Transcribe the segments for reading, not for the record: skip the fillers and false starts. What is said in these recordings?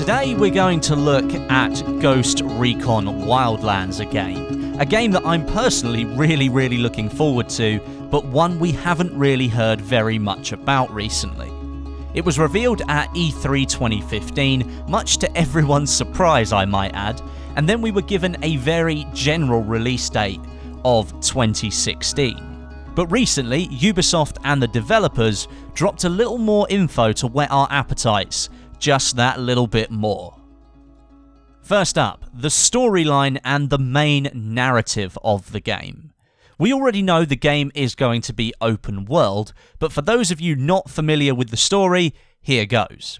Today we're going to look at Ghost Recon Wildlands again. A game that I'm personally really looking forward to, but one we haven't really heard very much about recently. It was revealed at E3 2015, much to everyone's surprise I might add, and then we were given a very general release date of 2016. But recently, Ubisoft and the developers dropped a little more info to whet our appetites just that little bit more. First up, the storyline and the main narrative of the game. We already know the game is going to be open world, but for those of you not familiar with the story, here goes.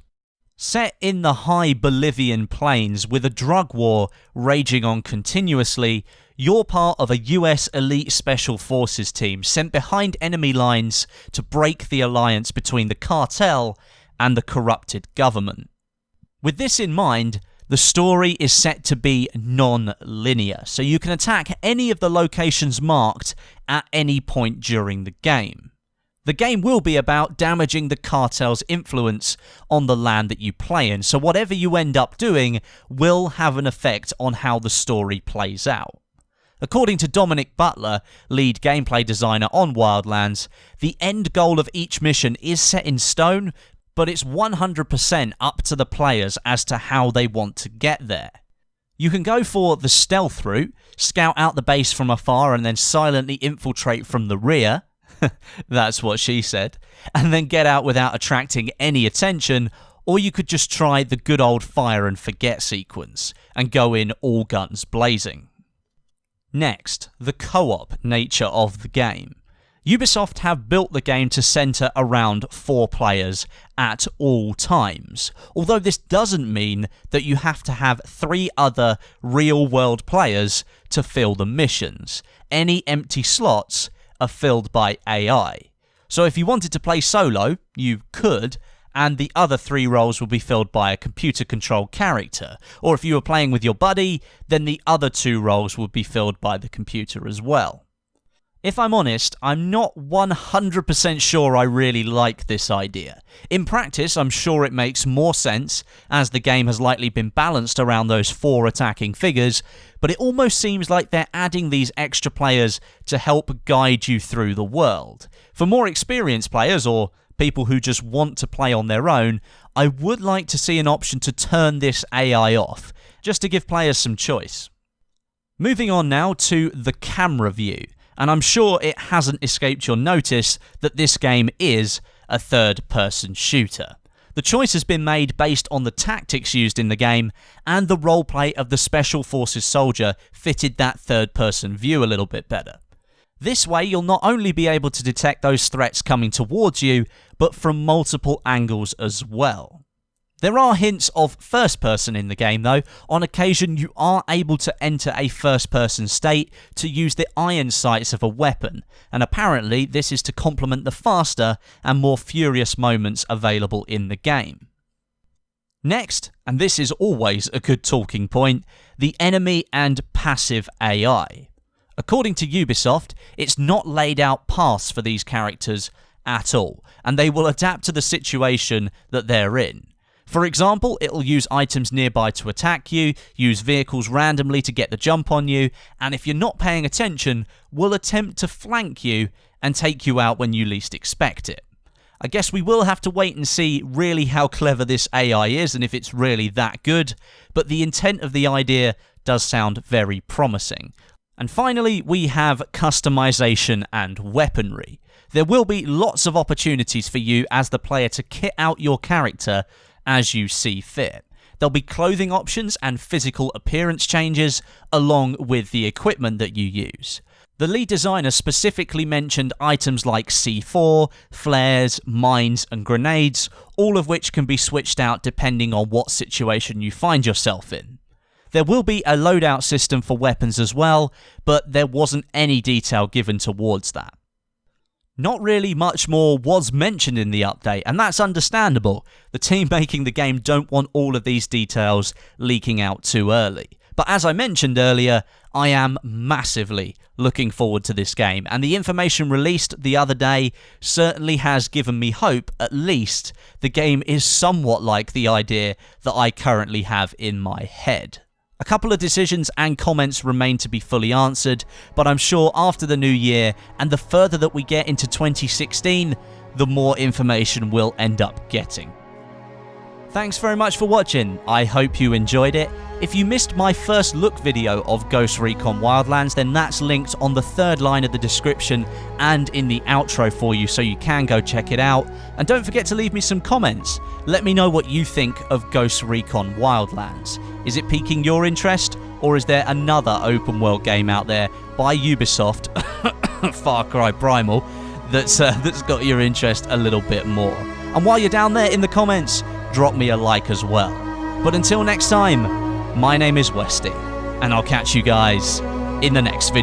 Set in the high Bolivian plains with a drug war raging on continuously, you're part of a US elite special forces team sent behind enemy lines to break the alliance between the cartel and the corrupted government. With this in mind, the story is set to be non-linear, so you can attack any of the locations marked at any point during the game. The game will be about damaging the cartel's influence on the land that you play in, so whatever you end up doing will have an effect on how the story plays out. According to Dominic Butler, lead gameplay designer on Wildlands, the end goal of each mission is set in stone, but it's 100% up to the players as to how they want to get there. You can go for the stealth route, scout out the base from afar and then silently infiltrate from the rear, that's what she said, and then get out without attracting any attention, or you could just try the good old fire and forget sequence, and go in all guns blazing. Next, the co-op nature of the game. Ubisoft have built the game to centre around 4 players at all times, although this doesn't mean that you have to have 3 other real-world players to fill the missions. Any empty slots are filled by AI. So if you wanted to play solo, you could, and the other 3 roles will be filled by a computer-controlled character. Or if you were playing with your buddy, then the other 2 roles would be filled by the computer as well. If I'm honest, I'm not 100% sure I really like this idea. In practice, I'm sure it makes more sense, as the game has likely been balanced around those 4 attacking figures, but it almost seems like they're adding these extra players to help guide you through the world. For more experienced players, or people who just want to play on their own, I would like to see an option to turn this AI off, just to give players some choice. Moving on now to the camera view. And I'm sure it hasn't escaped your notice that this game is a third-person shooter. The choice has been made based on the tactics used in the game, and the roleplay of the Special Forces soldier fitted that third-person view a little bit better. This way, you'll not only be able to detect those threats coming towards you, but from multiple angles as well. There are hints of first-person in the game though. On occasion you are able to enter a first-person state to use the iron sights of a weapon, and apparently this is to complement the faster and more furious moments available in the game. Next, and this is always a good talking point, the enemy and passive AI. According to Ubisoft, it's not laid out paths for these characters at all, and they will adapt to the situation that they're in. For example, it'll use items nearby to attack you, use vehicles randomly to get the jump on you, and if you're not paying attention, will attempt to flank you and take you out when you least expect it. I guess we will have to wait and see really how clever this AI is and if it's really that good, but the intent of the idea does sound very promising. And finally, we have customization and weaponry. There will be lots of opportunities for you as the player to kit out your character as you see fit. There'll be clothing options and physical appearance changes along with the equipment that you use. The lead designer specifically mentioned items like C4, flares, mines and grenades, all of which can be switched out depending on what situation you find yourself in. There will be a loadout system for weapons as well, but there wasn't any detail given towards that. Not really much more was mentioned in the update, and that's understandable. The team making the game don't want all of these details leaking out too early. But as I mentioned earlier, I am massively looking forward to this game, and the information released the other day certainly has given me hope. At least the game is somewhat like the idea that I currently have in my head. A couple of decisions and comments remain to be fully answered, but I'm sure after the new year and the further that we get into 2016, the more information we'll end up getting. Thanks very much for watching. I hope you enjoyed it. If you missed my first look video of Ghost Recon Wildlands, then that's linked on the third line of the description and in the outro for you, so you can go check it out. And don't forget to leave me some comments. Let me know what you think of Ghost Recon Wildlands. Is it piquing your interest, or is there another open world game out there by Ubisoft, Far Cry Primal, that's got your interest a little bit more? And while you're down there in the comments, drop me a like as well. But until next time, my name is Westy, and I'll catch you guys in the next video.